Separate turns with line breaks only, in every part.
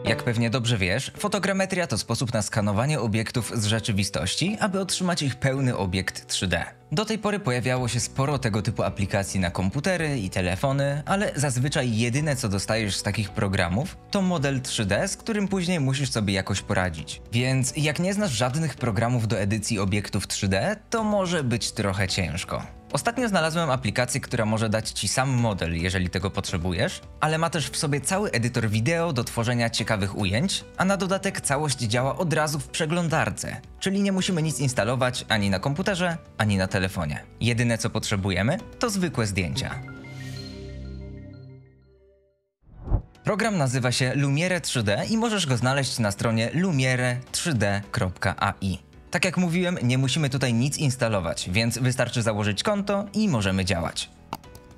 Jak pewnie dobrze wiesz, fotogrametria to sposób na skanowanie obiektów z rzeczywistości, aby otrzymać ich pełny obiekt 3D. Do tej pory pojawiało się sporo tego typu aplikacji na komputery i telefony, ale zazwyczaj jedyne co dostajesz z takich programów to model 3D, z którym później musisz sobie jakoś poradzić. Więc jak nie znasz żadnych programów do edycji obiektów 3D, to może być trochę ciężko. Ostatnio znalazłem aplikację, która może dać ci sam model, jeżeli tego potrzebujesz, ale ma też w sobie cały edytor wideo do tworzenia ciekawych ujęć, a na dodatek całość działa od razu w przeglądarce, czyli nie musimy nic instalować ani na komputerze, ani na telefonie. Jedyne co potrzebujemy to zwykłe zdjęcia. Program nazywa się Lumiere 3D i możesz go znaleźć na stronie lumiere3d.ai. Tak jak mówiłem, nie musimy tutaj nic instalować, więc wystarczy założyć konto i możemy działać.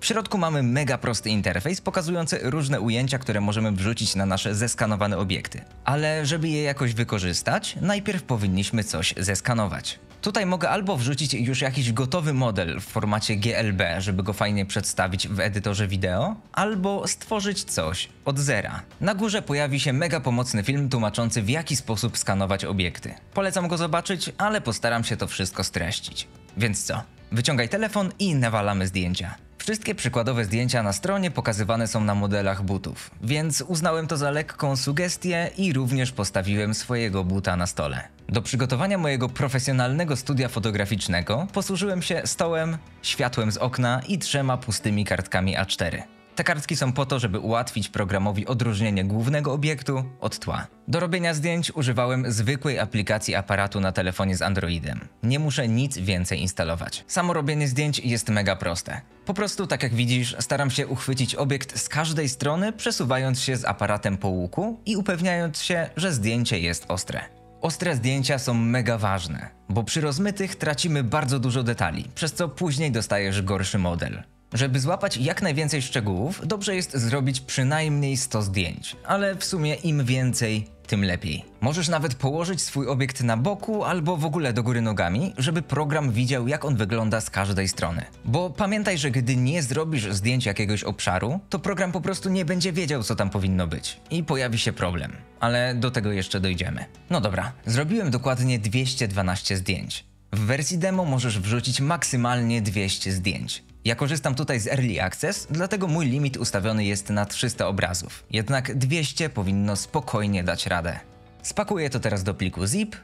W środku mamy mega prosty interfejs pokazujący różne ujęcia, które możemy wrzucić na nasze zeskanowane obiekty. Ale żeby je jakoś wykorzystać, najpierw powinniśmy coś zeskanować. Tutaj mogę albo wrzucić już jakiś gotowy model w formacie GLB, żeby go fajnie przedstawić w edytorze wideo, albo stworzyć coś od zera. Na górze pojawi się mega pomocny film tłumaczący, w jaki sposób skanować obiekty. Polecam go zobaczyć, ale postaram się to wszystko streścić. Więc co? Wyciągaj telefon i nawalamy zdjęcia. Wszystkie przykładowe zdjęcia na stronie pokazywane są na modelach butów, więc uznałem to za lekką sugestię i również postawiłem swojego buta na stole. Do przygotowania mojego profesjonalnego studia fotograficznego posłużyłem się stołem, światłem z okna i 3 pustymi kartkami A4. Te kartki są po to, żeby ułatwić programowi odróżnienie głównego obiektu od tła. Do robienia zdjęć używałem zwykłej aplikacji aparatu na telefonie z Androidem. Nie muszę nic więcej instalować. Samo robienie zdjęć jest mega proste. Po prostu, tak jak widzisz, staram się uchwycić obiekt z każdej strony, przesuwając się z aparatem po łuku i upewniając się, że zdjęcie jest ostre. Ostre zdjęcia są mega ważne, bo przy rozmytych tracimy bardzo dużo detali, przez co później dostajesz gorszy model. Żeby złapać jak najwięcej szczegółów, dobrze jest zrobić przynajmniej 100 zdjęć, ale w sumie im więcej, tym lepiej. Możesz nawet położyć swój obiekt na boku albo w ogóle do góry nogami, żeby program widział, jak on wygląda z każdej strony. Bo pamiętaj, że gdy nie zrobisz zdjęć jakiegoś obszaru, to program po prostu nie będzie wiedział, co tam powinno być i pojawi się problem. Ale do tego jeszcze dojdziemy. No dobra, zrobiłem dokładnie 212 zdjęć. W wersji demo możesz wrzucić maksymalnie 200 zdjęć. Ja korzystam tutaj z Early Access, dlatego mój limit ustawiony jest na 300 obrazów. Jednak 200 powinno spokojnie dać radę. Spakuję to teraz do pliku zip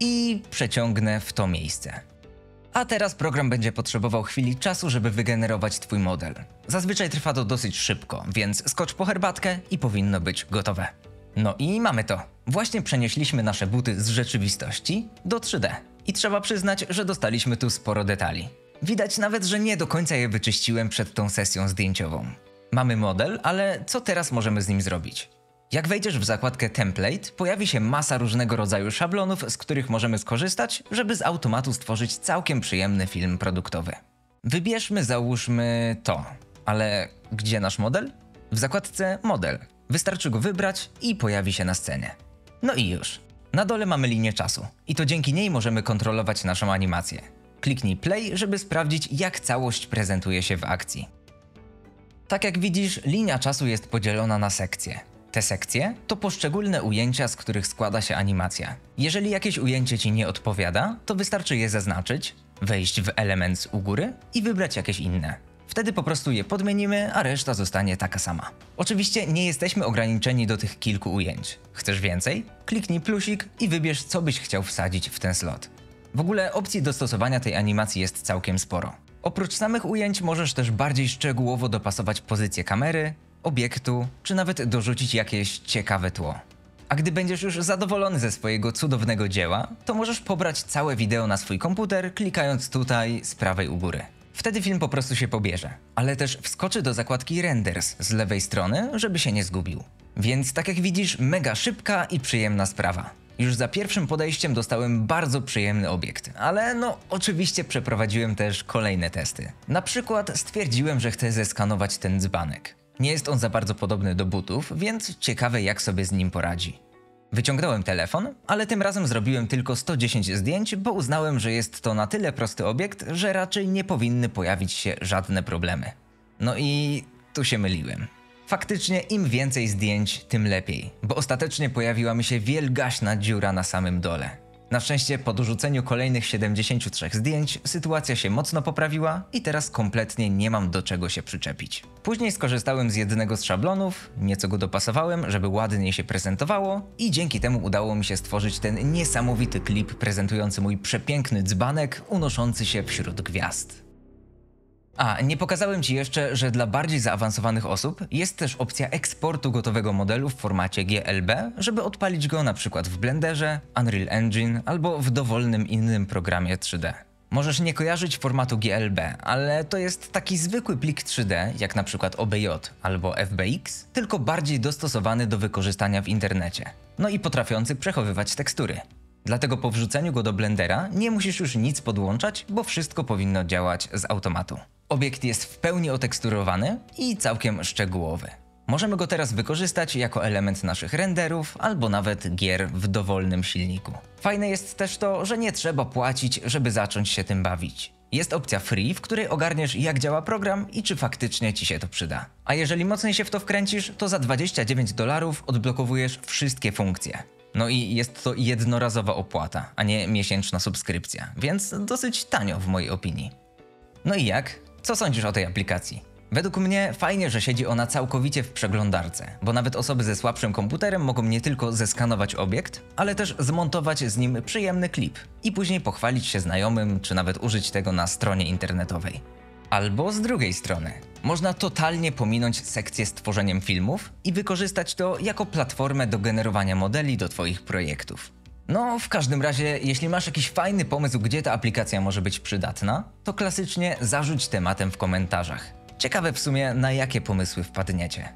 i przeciągnę w to miejsce. A teraz program będzie potrzebował chwili czasu, żeby wygenerować twój model. Zazwyczaj trwa to dosyć szybko, więc skocz po herbatkę i powinno być gotowe. No i mamy to. Właśnie przenieśliśmy nasze buty z rzeczywistości do 3D. I trzeba przyznać, że dostaliśmy tu sporo detali. Widać nawet, że nie do końca je wyczyściłem przed tą sesją zdjęciową. Mamy model, ale co teraz możemy z nim zrobić? Jak wejdziesz w zakładkę Template, pojawi się masa różnego rodzaju szablonów, z których możemy skorzystać, żeby z automatu stworzyć całkiem przyjemny film produktowy. Wybierzmy, załóżmy to. Ale gdzie nasz model? W zakładce Model. Wystarczy go wybrać i pojawi się na scenie. No i już. Na dole mamy linię czasu i to dzięki niej możemy kontrolować naszą animację. Kliknij play, żeby sprawdzić, jak całość prezentuje się w akcji. Tak jak widzisz, linia czasu jest podzielona na sekcje. Te sekcje to poszczególne ujęcia, z których składa się animacja. Jeżeli jakieś ujęcie ci nie odpowiada, to wystarczy je zaznaczyć, wejść w Elements u góry i wybrać jakieś inne. Wtedy po prostu je podmienimy, a reszta zostanie taka sama. Oczywiście nie jesteśmy ograniczeni do tych kilku ujęć. Chcesz więcej? Kliknij plusik i wybierz, co byś chciał wsadzić w ten slot. W ogóle opcji dostosowania tej animacji jest całkiem sporo. Oprócz samych ujęć możesz też bardziej szczegółowo dopasować pozycję kamery, obiektu, czy nawet dorzucić jakieś ciekawe tło. A gdy będziesz już zadowolony ze swojego cudownego dzieła, to możesz pobrać całe wideo na swój komputer, klikając tutaj z prawej u góry. Wtedy film po prostu się pobierze, ale też wskoczy do zakładki Renders z lewej strony, żeby się nie zgubił. Więc tak jak widzisz, mega szybka i przyjemna sprawa. Już za pierwszym podejściem dostałem bardzo przyjemny obiekt, ale no oczywiście przeprowadziłem też kolejne testy. Na przykład stwierdziłem, że chcę zeskanować ten dzbanek. Nie jest on za bardzo podobny do butów, więc ciekawe jak sobie z nim poradzi. Wyciągnąłem telefon, ale tym razem zrobiłem tylko 110 zdjęć, bo uznałem, że jest to na tyle prosty obiekt, że raczej nie powinny pojawić się żadne problemy. No i tu się myliłem. Faktycznie im więcej zdjęć, tym lepiej, bo ostatecznie pojawiła mi się wielgaśna dziura na samym dole. Na szczęście po dorzuceniu kolejnych 73 zdjęć sytuacja się mocno poprawiła i teraz kompletnie nie mam do czego się przyczepić. Później skorzystałem z jednego z szablonów, nieco go dopasowałem, żeby ładniej się prezentowało i dzięki temu udało mi się stworzyć ten niesamowity klip prezentujący mój przepiękny dzbanek unoszący się wśród gwiazd. A, nie pokazałem Ci jeszcze, że dla bardziej zaawansowanych osób jest też opcja eksportu gotowego modelu w formacie GLB, żeby odpalić go na przykład w Blenderze, Unreal Engine albo w dowolnym innym programie 3D. Możesz nie kojarzyć formatu GLB, ale to jest taki zwykły plik 3D, jak na przykład OBJ albo FBX, tylko bardziej dostosowany do wykorzystania w internecie. No i potrafiący przechowywać tekstury. Dlatego po wrzuceniu go do Blendera nie musisz już nic podłączać, bo wszystko powinno działać z automatu. Obiekt jest w pełni oteksturowany i całkiem szczegółowy. Możemy go teraz wykorzystać jako element naszych renderów albo nawet gier w dowolnym silniku. Fajne jest też to, że nie trzeba płacić, żeby zacząć się tym bawić. Jest opcja free, w której ogarniesz, jak działa program i czy faktycznie Ci się to przyda. A jeżeli mocniej się w to wkręcisz, to za $29 odblokowujesz wszystkie funkcje. No i jest to jednorazowa opłata, a nie miesięczna subskrypcja, więc dosyć tanio w mojej opinii. No i jak? Co sądzisz o tej aplikacji? Według mnie fajnie, że siedzi ona całkowicie w przeglądarce, bo nawet osoby ze słabszym komputerem mogą nie tylko zeskanować obiekt, ale też zmontować z nim przyjemny klip i później pochwalić się znajomym, czy nawet użyć tego na stronie internetowej. Albo z drugiej strony, można totalnie pominąć sekcję z tworzeniem filmów i wykorzystać to jako platformę do generowania modeli do Twoich projektów. No, w każdym razie, jeśli masz jakiś fajny pomysł, gdzie ta aplikacja może być przydatna, to klasycznie zarzuć tematem w komentarzach. Ciekawe w sumie, na jakie pomysły wpadniecie.